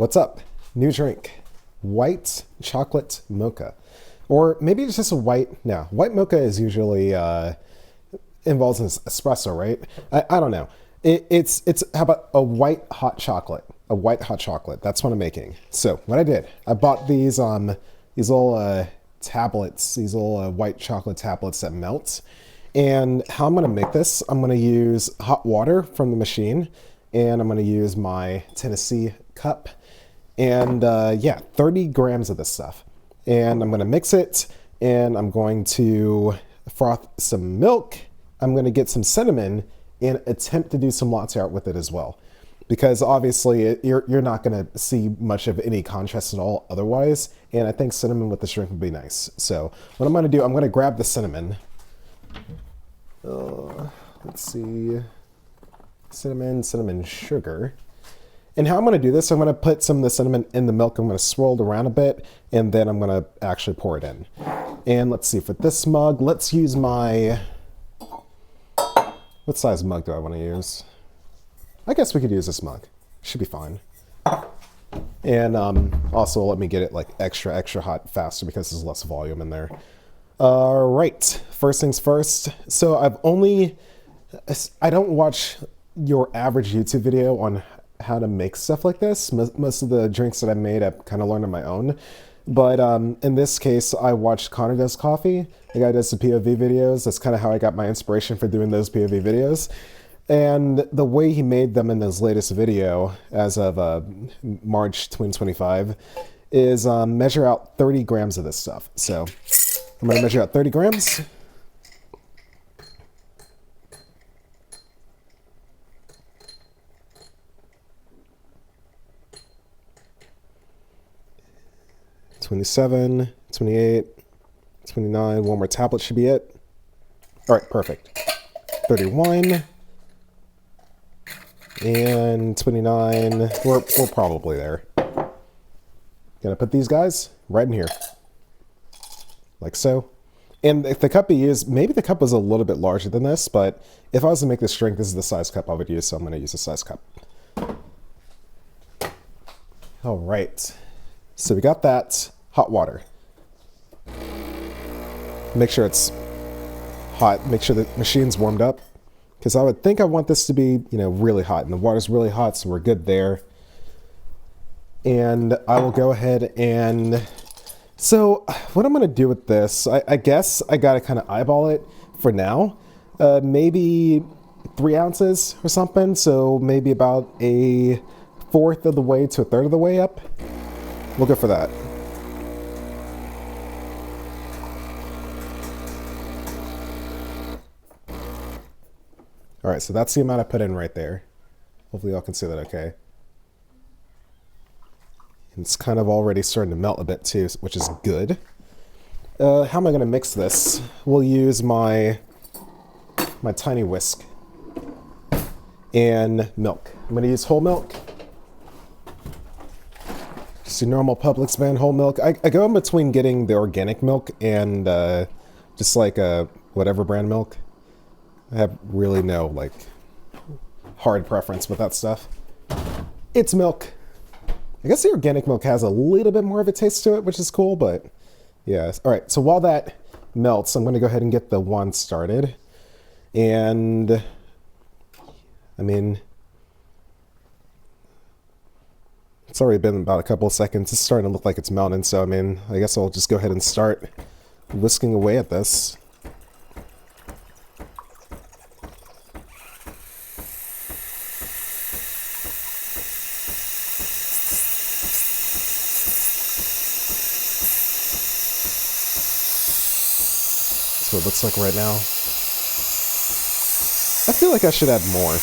What's up? New drink. White chocolate mocha. Or maybe it's just a white mocha is usually involves an espresso, right? I don't know. It's how about a white hot chocolate? A white hot chocolate. That's what I'm making. So what I did, I bought these little tablets, these little white chocolate tablets that melt. And how I'm gonna make this, I'm gonna use hot water from the machine, and I'm gonna use my Tennessee cup, and yeah, 30 grams of this stuff. And I'm gonna mix it, and I'm going to froth some milk. I'm gonna get some cinnamon and attempt to do some latte art with it as well. Because obviously you're not gonna see much of any contrast at all otherwise. And I think cinnamon with this drink would be nice. So what I'm gonna do, I'm gonna grab the cinnamon. Let's see, cinnamon sugar. And how I'm going to do this, I'm going to put some of the cinnamon in the milk. I'm going to swirl it around a bit, and then I'm going to actually pour it in. And let's see, for this mug, let's use my, what size mug do I want to use? I guess we could use this mug. Should be fine. And also let me get it like extra hot faster because there's less volume in there. All right, first things first. So I don't watch your average YouTube video on how to make stuff like this. Most of the drinks that I made, I've kind of learned on my own. But in this case, I watched Connor Does Coffee. The guy does the POV videos. That's kind of how I got my inspiration for doing those POV videos. And the way he made them in his latest video, as of March 2025, is measure out 30 grams of this stuff. So I'm going to measure out 30 grams. $27, $28, $29. One more tablet should be it. All right, perfect. $31 and $29. We're probably there. Gonna put these guys right in here. Like so. And if the cup you use, maybe the cup was a little bit larger than this, but if I was to make this drink, this is the size cup I would use, so I'm going to use a size cup. All right. So we got that. Hot water. Make sure it's hot. Make sure the machine's warmed up, because I would think I want this to be, really hot, and the water's really hot, so we're good there. And I will go ahead and... So what I'm going to do with this, I guess I got to kind of eyeball it for now. Maybe 3 ounces or something. So maybe about a fourth of the way to a third of the way up. We'll go for that. All right, so that's the amount I put in right there. Hopefully y'all can see that okay. It's kind of already starting to melt a bit too, which is good. How am I going to mix this? We'll use my tiny whisk and milk. I'm going to use whole milk. Just your normal Publix brand whole milk. I go in between getting the organic milk and just like whatever brand milk. I have really no hard preference with that stuff. It's milk. I guess the organic milk has a little bit more of a taste to it, which is cool, but yeah. All right, so while that melts, I'm going to go ahead and get the wand started. And, I mean, it's already been about a couple of seconds. It's starting to look like it's melting, so I mean, I guess I'll just go ahead and start whisking away at this. What it looks like right now. I feel like I should add more.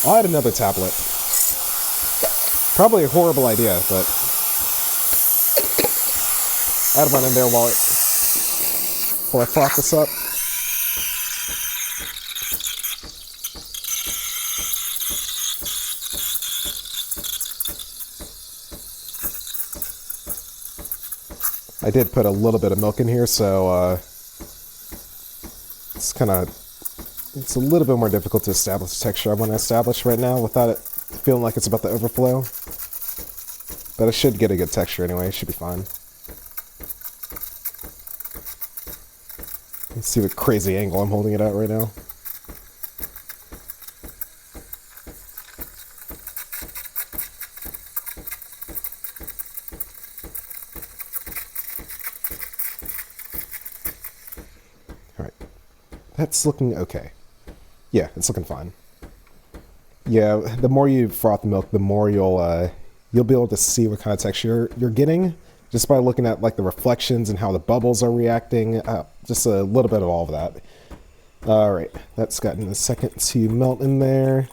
I'll add another tablet. Probably a horrible idea, but add one in there while I froth this up. I did put a little bit of milk in here, so it's a little bit more difficult to establish the texture I want to establish right now without it feeling like it's about to overflow. But it should get a good texture anyway. It should be fine. Let's see what crazy angle I'm holding it at right now. Alright. That's looking okay. Yeah, it's looking fine. Yeah, the more you froth milk, the more you'll be able to see what kind of texture you're getting just by looking at like the reflections and how the bubbles are reacting. Just a little bit of all of that. All right, that's gotten a second to melt in there.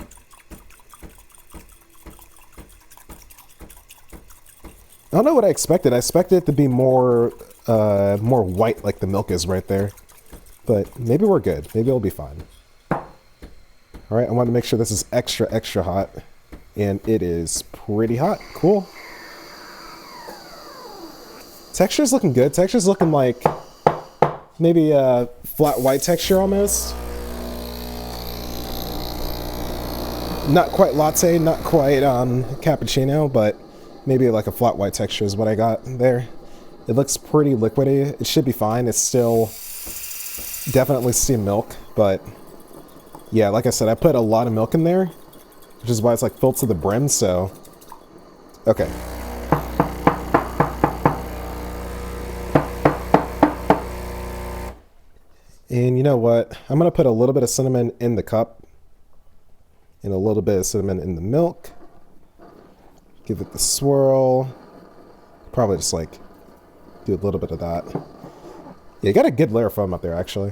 I don't know what I expected. I expected it to be more white like the milk is right there. But maybe we're good. Maybe it'll be fine. All right, I want to make sure this is extra, extra hot. And it is pretty hot. Cool. Texture's looking good. Texture's looking like maybe a flat white texture almost. Not quite latte, not quite cappuccino, but maybe like a flat white texture is what I got there. It looks pretty liquidy. It should be fine. It's still definitely steamed milk, but yeah, like I said, I put a lot of milk in there, which is why it's like filled to the brim, so okay. And you know what? I'm gonna put a little bit of cinnamon in the cup and a little bit of cinnamon in the milk. Give it the swirl. Probably just like do a little bit of that. Yeah, you got a good layer of foam up there actually.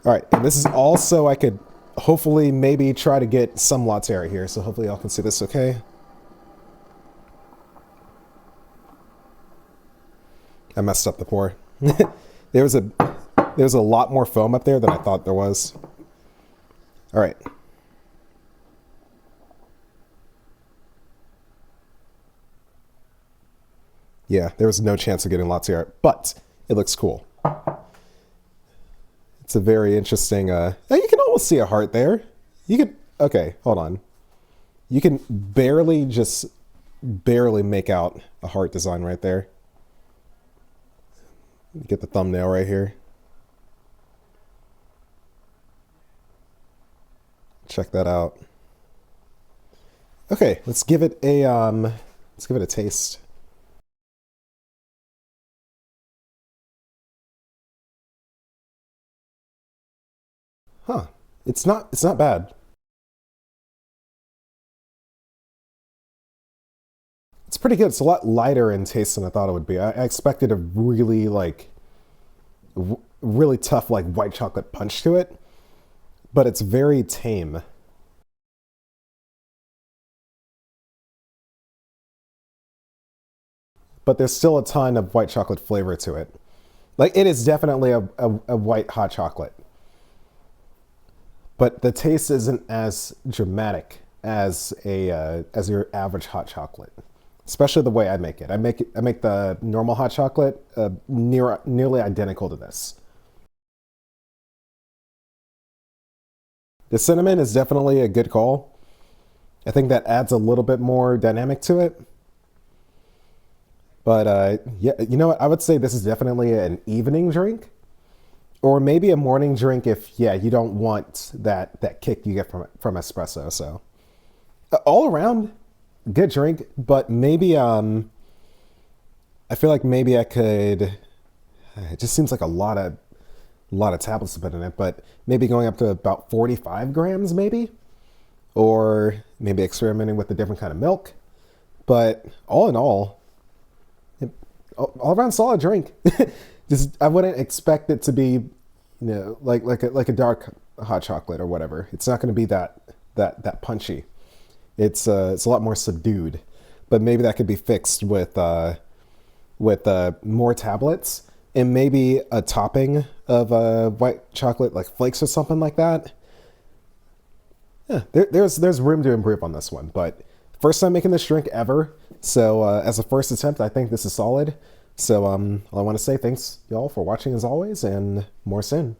All right, and this is also, I could hopefully maybe try to get some latte right here, so hopefully y'all can see this okay. I messed up the pour. There was a lot more foam up there than I thought there was. All right. Yeah, there was no chance of getting latte art, but it looks cool. It's a very interesting, you can almost see a heart there. You could, okay, hold on. You can barely make out a heart design right there. Get the thumbnail right here. Check that out. Okay, let's give it a taste. Huh. It's not bad. It's pretty good. It's a lot lighter in taste than I thought it would be. I expected a really really tough like white chocolate punch to it, but it's very tame. But there's still a ton of white chocolate flavor to it. Like it is definitely a white hot chocolate. But the taste isn't as dramatic as as your average hot chocolate, especially the way I make it. I make the normal hot chocolate nearly identical to this. The cinnamon is definitely a good call. I think that adds a little bit more dynamic to it. But yeah, you know what? I would say this is definitely an evening drink. Or maybe a morning drink if, yeah, you don't want that kick you get from espresso. So all around, good drink, but maybe I feel like maybe I could. It just seems like a lot of tablets to put in it, but maybe going up to about 45 grams, maybe, or maybe experimenting with a different kind of milk. But all in all around solid drink. Just, I wouldn't expect it to be, like a dark hot chocolate or whatever. It's not going to be that punchy. It's a lot more subdued, but maybe that could be fixed with more tablets and maybe a topping of white chocolate, like flakes or something like that. Yeah, there's room to improve on this one, but first time making this drink ever. So as a first attempt, I think this is solid. So all I want to say, thanks y'all for watching as always, and more soon.